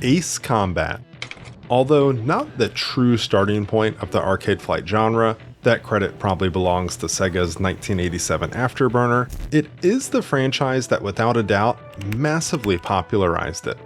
Ace Combat. Although not the true starting point of the arcade flight genre, that credit probably belongs to Sega's 1987 Afterburner, it is the franchise that without a doubt massively popularized it.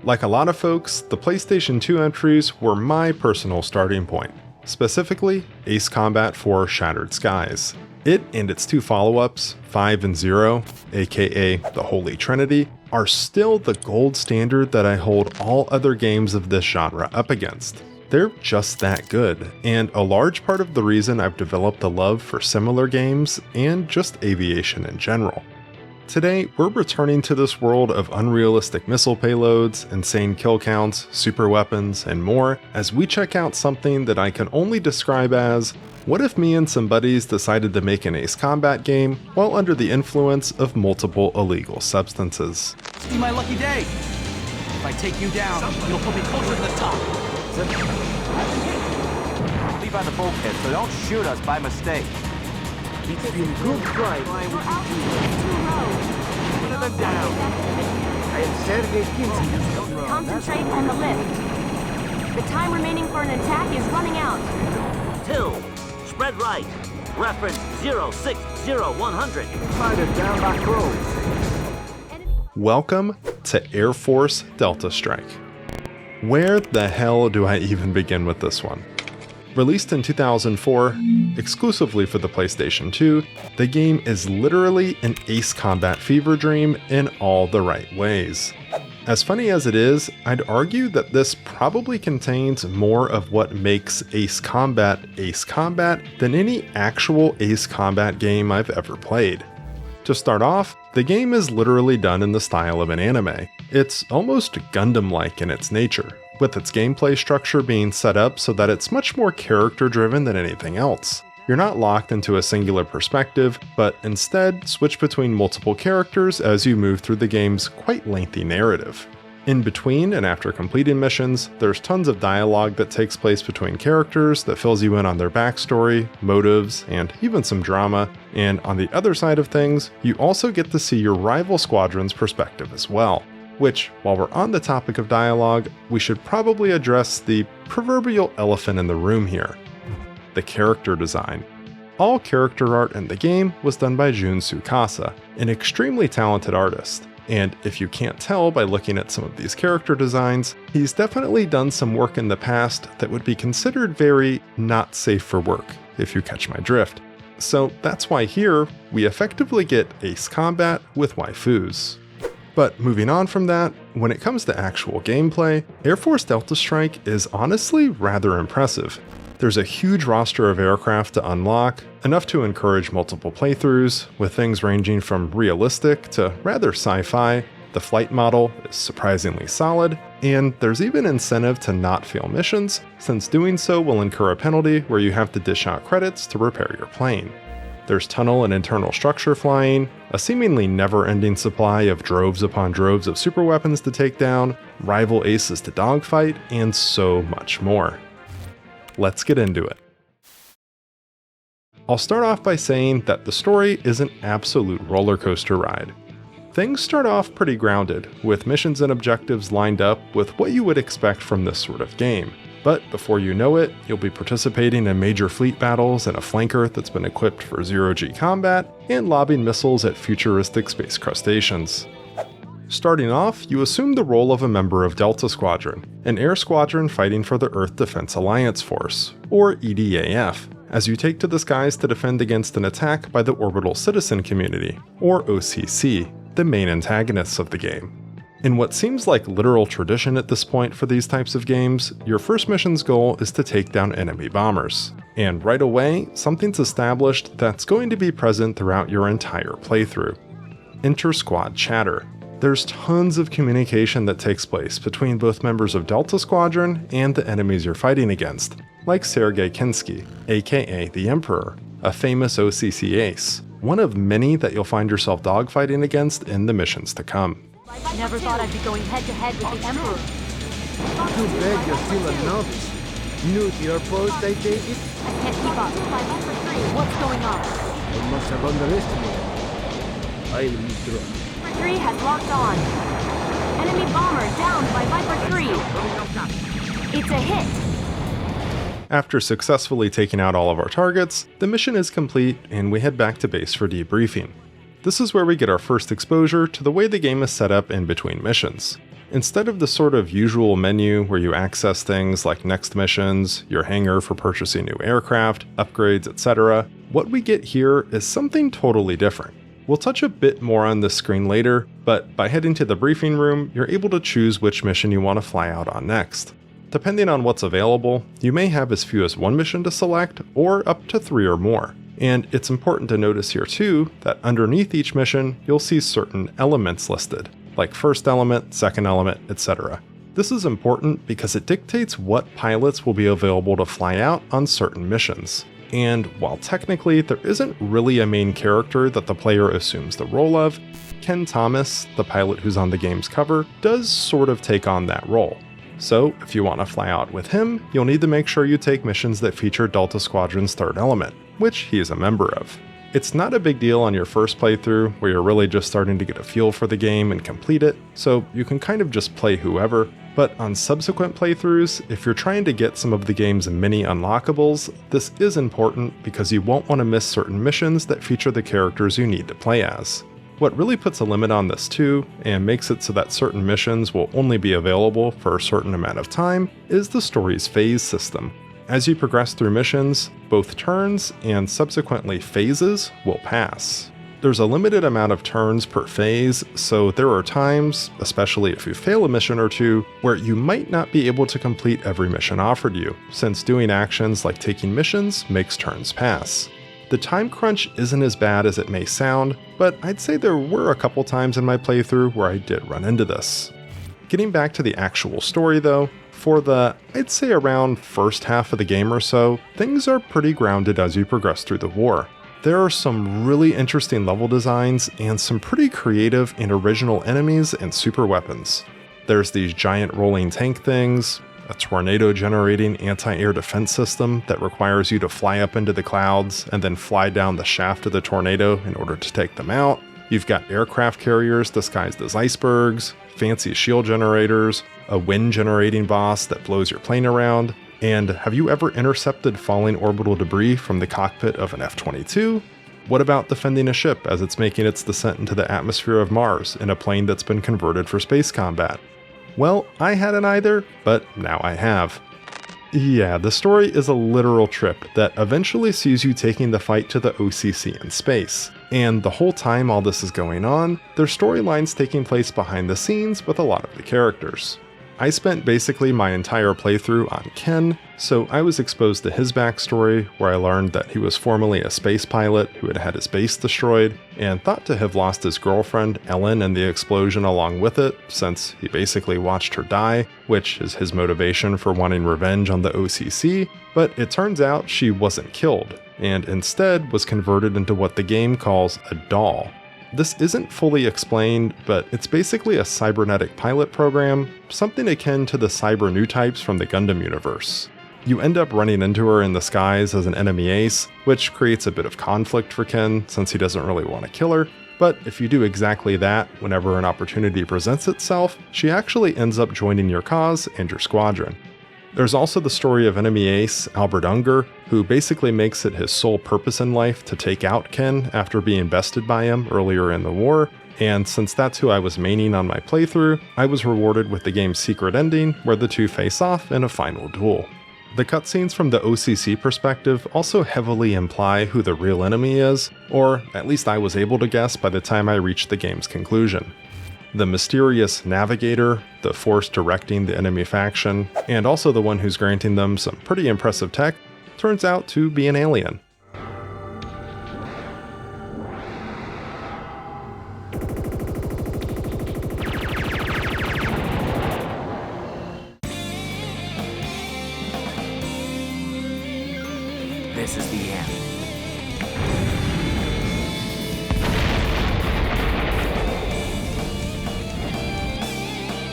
Like a lot of folks, the PlayStation 2 entries were my personal starting point, specifically Ace Combat 4 Shattered Skies. It and its two follow-ups, 5 and 0, aka the Holy Trinity, are still the gold standard that I hold all other games of this genre up against. They're just that good, and a large part of the reason I've developed a love for similar games and just aviation in general. Today, we're returning to this world of unrealistic missile payloads, insane kill counts, super weapons, and more as we check out something that I can only describe as, what if me and some buddies decided to make an Ace Combat game while under the influence of multiple illegal substances? Be my lucky day. If I take you down, you'll put me closer to the top. I'll be by the bulkhead, so don't shoot us by mistake. It's been good try. Your altitude is too low. Put them down. I am Sergei Kinski. Concentrate on the lift. The time remaining for an attack is running out. 2. Spread right. Reference 060100. Fighter down back roads. Welcome to Airforce Delta Strike. Where the hell do I even begin with this one? Released in 2004, exclusively for the PlayStation 2, the game is literally an Ace Combat fever dream in all the right ways. As funny as it is, I'd argue that this probably contains more of what makes Ace Combat than any actual Ace Combat game I've ever played. To start off, the game is literally done in the style of an anime. It's almost Gundam-like in its nature, with its gameplay structure being set up so that it's much more character-driven than anything else. You're not locked into a singular perspective, but instead switch between multiple characters as you move through the game's quite lengthy narrative. In between and after completing missions, there's tons of dialogue that takes place between characters that fills you in on their backstory, motives, and even some drama, and on the other side of things, you also get to see your rival squadron's perspective as well. Which, while we're on the topic of dialogue, we should probably address the proverbial elephant in the room here: the character design. All character art in the game was done by Jun Tsukasa, an extremely talented artist. And if you can't tell by looking at some of these character designs, he's definitely done some work in the past that would be considered very not safe for work, if you catch my drift. So that's why here, we effectively get Ace Combat with waifus. But moving on from that, when it comes to actual gameplay, Airforce Delta Strike is honestly rather impressive. There's a huge roster of aircraft to unlock, enough to encourage multiple playthroughs, with things ranging from realistic to rather sci-fi. The flight model is surprisingly solid, and there's even incentive to not fail missions, since doing so will incur a penalty where you have to dish out credits to repair your plane. There's tunnel and internal structure flying, a seemingly never-ending supply of droves upon droves of super weapons to take down, rival aces to dogfight, and so much more. Let's get into it. I'll start off by saying that the story is an absolute roller coaster ride. Things start off pretty grounded, with missions and objectives lined up with what you would expect from this sort of game. But before you know it, you'll be participating in major fleet battles in a flanker that's been equipped for zero-G combat, and lobbing missiles at futuristic space crustaceans. Starting off, you assume the role of a member of Delta Squadron, an air squadron fighting for the Earth Defense Alliance Force, or EDAF, as you take to the skies to defend against an attack by the Orbital Citizen Community, or OCC, the main antagonists of the game. In what seems like literal tradition at this point for these types of games, your first mission's goal is to take down enemy bombers. And right away, something's established that's going to be present throughout your entire playthrough: inter-squad chatter. There's tons of communication that takes place between both members of Delta Squadron and the enemies you're fighting against, like Sergei Kinski, aka the Emperor, a famous OCC ace, one of many that you'll find yourself dogfighting against in the missions to come. Never thought I'd be going head-to-head with the Emperor. Too bad you're still a novice. New to your post, I take it? I can't keep up. What's going on? I must have underestimated. I'll withdraw. 3 has locked on. Enemy bomber downed by Viper 3. It's a hit. After successfully taking out all of our targets, the mission is complete and we head back to base for debriefing. This is where we get our first exposure to the way the game is set up in between missions. Instead of the sort of usual menu where you access things like next missions, your hangar for purchasing new aircraft, upgrades, etc., what we get here is something totally different. We'll touch a bit more on this screen later, but by heading to the briefing room, you're able to choose which mission you want to fly out on next. Depending on what's available, you may have as few as one mission to select, or up to 3 or more. And it's important to notice here too, that underneath each mission, you'll see certain elements listed, like first element, second element, etc. This is important because it dictates what pilots will be available to fly out on certain missions. And while technically there isn't really a main character that the player assumes the role of, Ken Thomas, the pilot who's on the game's cover, does sort of take on that role. So if you want to fly out with him, you'll need to make sure you take missions that feature Delta Squadron's third element, which he is a member of. It's not a big deal on your first playthrough, where you're really just starting to get a feel for the game and complete it, so you can kind of just play whoever, but on subsequent playthroughs, if you're trying to get some of the game's mini unlockables, this is important because you won't want to miss certain missions that feature the characters you need to play as. What really puts a limit on this too, and makes it so that certain missions will only be available for a certain amount of time, is the story's phase system. As you progress through missions, both turns and subsequently phases will pass. There's a limited amount of turns per phase, so there are times, especially if you fail a mission or two, where you might not be able to complete every mission offered you, since doing actions like taking missions makes turns pass. The time crunch isn't as bad as it may sound, but I'd say there were a couple times in my playthrough where I did run into this. Getting back to the actual story though, for the, I'd say around first half of the game or so, things are pretty grounded as you progress through the war. There are some really interesting level designs and some pretty creative and original enemies and super weapons. There's these giant rolling tank things, a tornado generating anti-air defense system that requires you to fly up into the clouds and then fly down the shaft of the tornado in order to take them out. You've got aircraft carriers disguised as icebergs, fancy shield generators, a wind generating boss that blows your plane around, and have you ever intercepted falling orbital debris from the cockpit of an F-22? What about defending a ship as it's making its descent into the atmosphere of Mars in a plane that's been converted for space combat? Well, I hadn't either, but now I have. Yeah, the story is a literal trip that eventually sees you taking the fight to the OCC in space. And the whole time all this is going on, there's storylines taking place behind the scenes with a lot of the characters. I spent basically my entire playthrough on Ken, so I was exposed to his backstory, where I learned that he was formerly a space pilot who had had his base destroyed, and thought to have lost his girlfriend, Ellen, in the explosion along with it, since he basically watched her die, which is his motivation for wanting revenge on the OCC, but it turns out she wasn't killed, and instead was converted into what the game calls a doll. This isn't fully explained, but it's basically a cybernetic pilot program, something akin to the cyber new types from the Gundam universe. You end up running into her in the skies as an enemy ace, which creates a bit of conflict for Ken since he doesn't really want to kill her, but if you do exactly that whenever an opportunity presents itself, she actually ends up joining your cause and your squadron. There's also the story of enemy ace Albert Unger, who basically makes it his sole purpose in life to take out Ken after being bested by him earlier in the war, and since that's who I was maining on my playthrough, I was rewarded with the game's secret ending where the two face off in a final duel. The cutscenes from the OCC perspective also heavily imply who the real enemy is, or at least I was able to guess by the time I reached the game's conclusion. The mysterious navigator, the force directing the enemy faction, and also the one who's granting them some pretty impressive tech, turns out to be an alien. This is the end.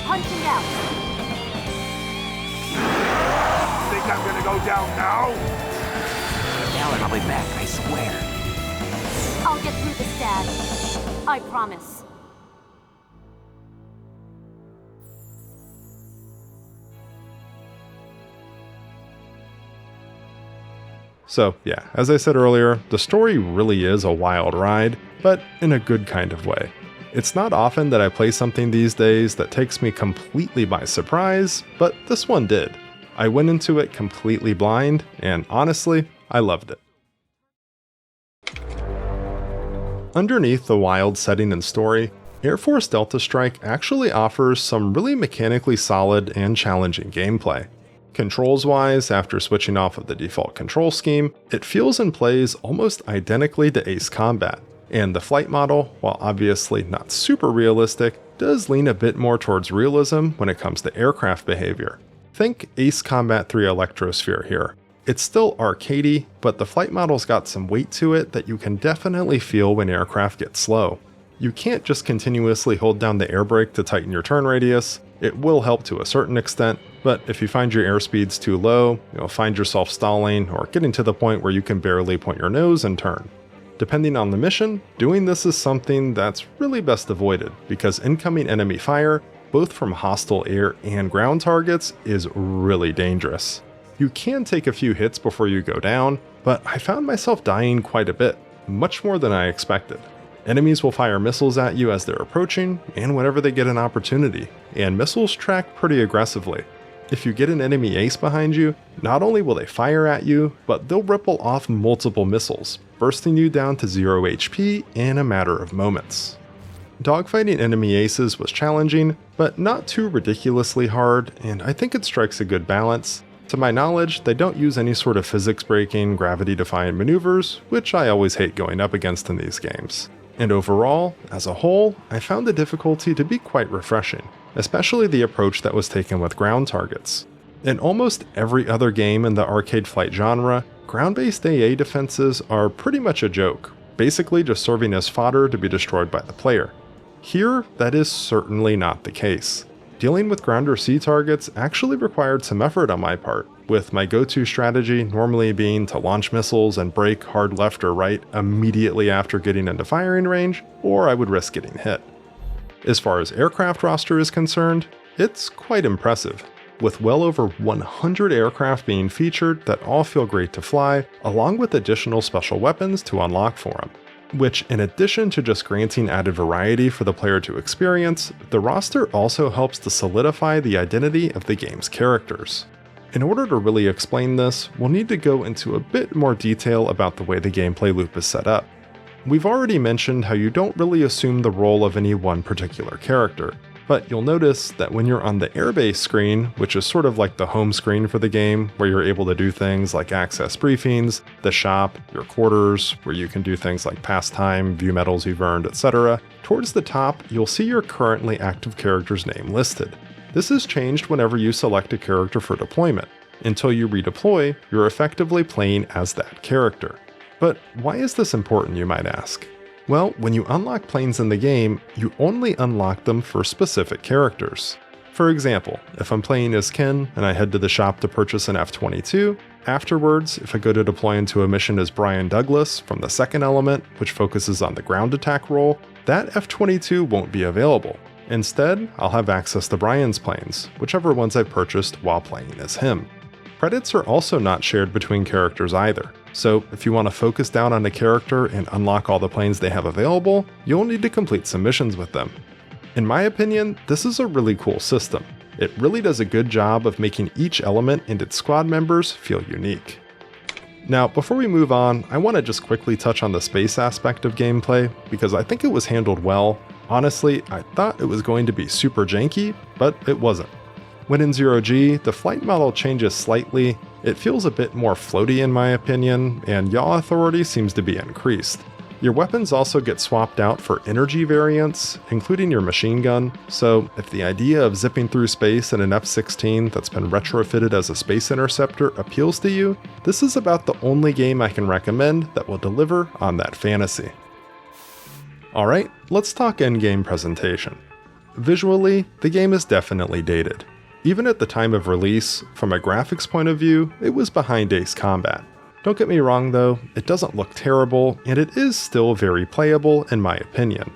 Punching out. Think I'm gonna go down now? Alan, I'll be back, I swear. I'll get through this, Dad. I promise. So yeah, as I said earlier, the story really is a wild ride, but in a good kind of way. It's not often that I play something these days that takes me completely by surprise, but this one did. I went into it completely blind, and honestly, I loved it. Underneath the wild setting and story, Airforce Delta Strike actually offers some really mechanically solid and challenging gameplay. Controls-wise, after switching off of the default control scheme, it feels and plays almost identically to Ace Combat, and the flight model, while obviously not super realistic, does lean a bit more towards realism when it comes to aircraft behavior. Think Ace Combat 3 Electrosphere here. It's still arcadey, but the flight model's got some weight to it that you can definitely feel when aircraft get slow. You can't just continuously hold down the air brake to tighten your turn radius. It will help to a certain extent, but if you find your airspeed's too low, you'll find yourself stalling or getting to the point where you can barely point your nose and turn. Depending on the mission, doing this is something that's really best avoided because incoming enemy fire, both from hostile air and ground targets, is really dangerous. You can take a few hits before you go down, but I found myself dying quite a bit, much more than I expected. Enemies will fire missiles at you as they're approaching, and whenever they get an opportunity, and missiles track pretty aggressively. If you get an enemy ace behind you, not only will they fire at you, but they'll ripple off multiple missiles, bursting you down to 0 HP in a matter of moments. Dogfighting enemy aces was challenging, but not too ridiculously hard, and I think it strikes a good balance. To my knowledge, they don't use any sort of physics-breaking, gravity-defying maneuvers, which I always hate going up against in these games. And overall, as a whole, I found the difficulty to be quite refreshing, especially the approach that was taken with ground targets. In almost every other game in the arcade flight genre, ground-based AA defenses are pretty much a joke, basically just serving as fodder to be destroyed by the player. Here, that is certainly not the case. Dealing with ground or sea targets actually required some effort on my part, with my go-to strategy normally being to launch missiles and brake hard left or right immediately after getting into firing range, or I would risk getting hit. As far as aircraft roster is concerned, it's quite impressive, with well over 100 aircraft being featured that all feel great to fly, along with additional special weapons to unlock for them. Which, in addition to just granting added variety for the player to experience, the roster also helps to solidify the identity of the game's characters. In order to really explain this, we'll need to go into a bit more detail about the way the gameplay loop is set up. We've already mentioned how you don't really assume the role of any one particular character, but you'll notice that when you're on the airbase screen, which is sort of like the home screen for the game, where you're able to do things like access briefings, the shop, your quarters, where you can do things like pass time, view medals you've earned, etc., towards the top you'll see your currently active character's name listed. This is changed whenever you select a character for deployment. Until you redeploy, you're effectively playing as that character. But why is this important, you might ask? Well, when you unlock planes in the game, you only unlock them for specific characters. For example, if I'm playing as Ken and I head to the shop to purchase an F-22, afterwards, if I go to deploy into a mission as Brian Douglas from the second element, which focuses on the ground attack role, that F-22 won't be available. Instead, I'll have access to Brian's planes, whichever ones I purchased while playing as him. Credits are also not shared between characters either, so if you want to focus down on a character and unlock all the planes they have available, you'll need to complete some missions with them. In my opinion, this is a really cool system. It really does a good job of making each element and its squad members feel unique. Now, before we move on, I want to just quickly touch on the space aspect of gameplay, because I think it was handled well. Honestly, I thought it was going to be super janky, but it wasn't. When in 0G, the flight model changes slightly, it feels a bit more floaty in my opinion, and yaw authority seems to be increased. Your weapons also get swapped out for energy variants, including your machine gun, so if the idea of zipping through space in an F-16 that's been retrofitted as a space interceptor appeals to you, this is about the only game I can recommend that will deliver on that fantasy. Alright, let's talk endgame presentation. Visually, the game is definitely dated. Even at the time of release, from a graphics point of view, it was behind Ace Combat. Don't get me wrong though, it doesn't look terrible, and it is still very playable in my opinion.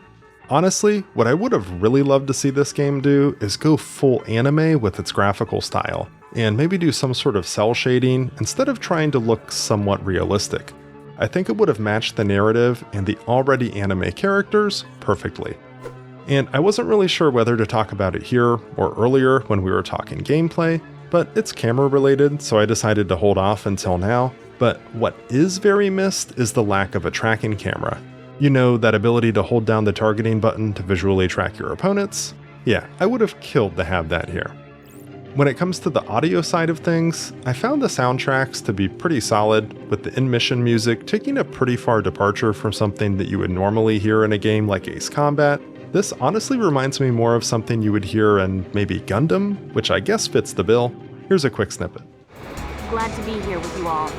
Honestly, what I would have really loved to see this game do is go full anime with its graphical style, and maybe do some sort of cell shading instead of trying to look somewhat realistic. I think it would have matched the narrative and the already anime characters perfectly. And I wasn't really sure whether to talk about it here or earlier when we were talking gameplay, but it's camera related, so I decided to hold off until now. But what is very missed is the lack of a tracking camera. You know, that ability to hold down the targeting button to visually track your opponents? Yeah, I would have killed to have that here. When it comes to the audio side of things, I found the soundtracks to be pretty solid, with the in-mission music taking a pretty far departure from something that you would normally hear in a game like Ace Combat. This honestly reminds me more of something you would hear in maybe Gundam, which I guess fits the bill. Here's a quick snippet. Glad to be here with you all.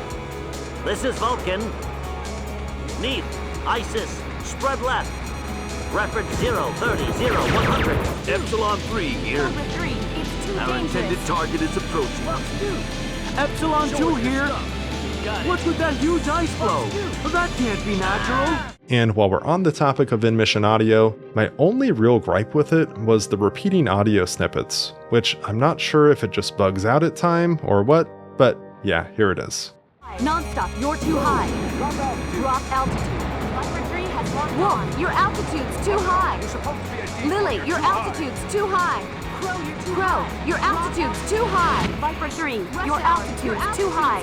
This is Vulcan. Neath, ISIS, spread left. Reference 030-100. Epsilon 3 here. Number 3, it's too Our dangerous. intended target is approaching. Epsilon 2 here. What's with that huge ice flow? That can't be natural. And while we're on the topic of in-mission audio, my only real gripe with it was the repeating audio snippets, which I'm not sure if it just bugs out at time or what, but yeah, here it is. Non-stop, you're too high. Drop altitude. Viper 3 has locked on. Your altitude's too high. Lily, your altitude's too high. Crow, your altitude's too high. Viper 3, your altitude's too high.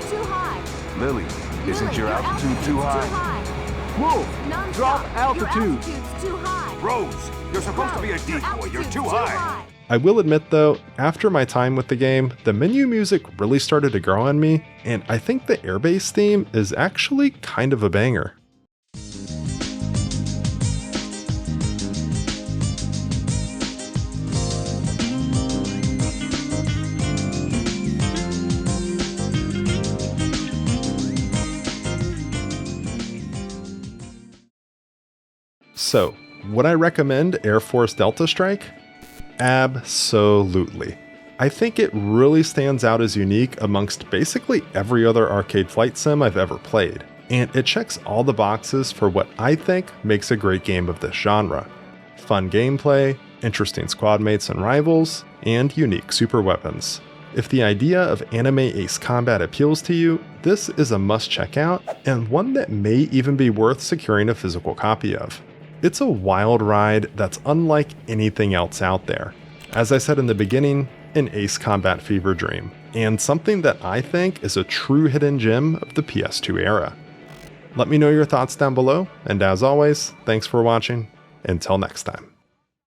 Lily, isn't your altitude too high? Move! Drop altitude! Your altitude's too high. Rose, you're supposed to be a decoy. You're too high. I will admit though, after my time with the game, the menu music really started to grow on me, and I think the airbase theme is actually kind of a banger. So, would I recommend Airforce Delta Strike? Absolutely. I think it really stands out as unique amongst basically every other arcade flight sim I've ever played, and it checks all the boxes for what I think makes a great game of this genre. Fun gameplay, interesting squad mates and rivals, and unique super weapons. If the idea of anime Ace Combat appeals to you, this is a must check out, and one that may even be worth securing a physical copy of. It's a wild ride that's unlike anything else out there. As I said in the beginning, an Ace Combat fever dream, and something that I think is a true hidden gem of the PS2 era. Let me know your thoughts down below, and as always, thanks for watching. Until next time.